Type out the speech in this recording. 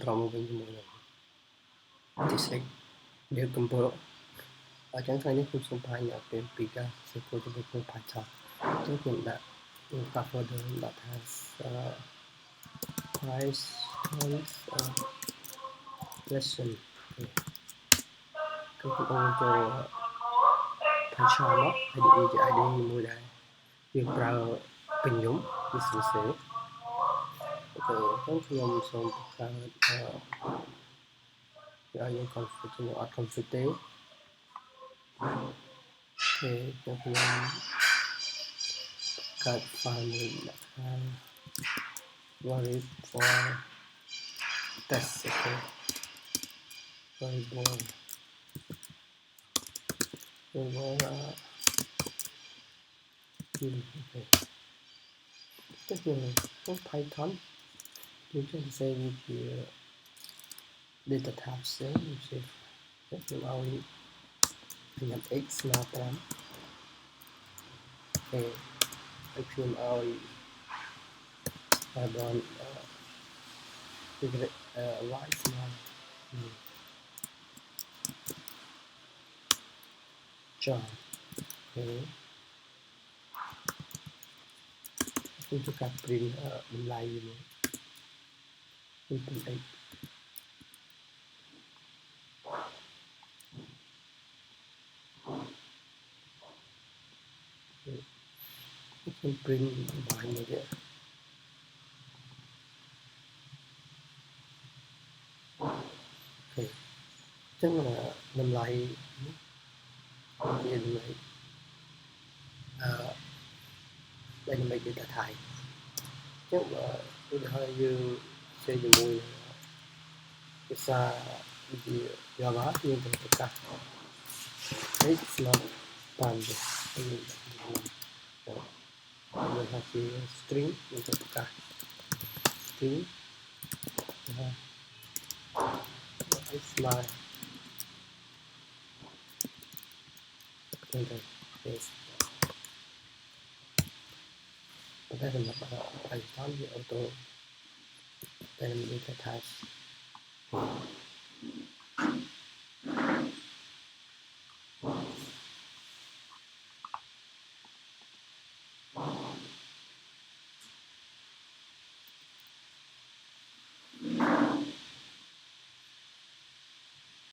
removing the mono. Just like their compo ở trong này cũng không phải làเป็น bigger sequel to the Python. Talking that cover that has price points lesson. Cái cũng cho Python đó IDE cho IDE mua đây. Nhưngប្រើពេញខ្ញុំវាស្រួលស្រួលអូខេអញ្ចឹងខ្ញុំសូមបង្កើតឲ្យយើង config ខ្ញុំអត់ config ទេអូខេខ្ញុំកើត file មួយដាក់ថា variable for test អូខេ variable អូខេទៅក្នុង Python យើងចង់សរសេរវាជា data type ផ្សេងខ្ញុំឲ្យខ្ញុំ x ស្មើ5ហើយខ្ញុំឲ្យ y ស្មើចំខ្ញុំจะកាត់ print តម្លៃវាខ្ញុំ print x ខ្ញុំ print បាយមួយទៀតអូខេអញ្ចឹងតម្លៃវាតម្លៃដើម្បី data type អញ្ចឹងឧទាហរណ៍យើងផ្សេងជាមួយភាសា Java យើងត្រូវប្រកាស x ស្មើ5ទៅយើងថាជា string យើងត្រូវប្រកាស string x ស្មើទៅ paste ប៉ុន្តែសម្រាប់ Python វា auto តែមាន data type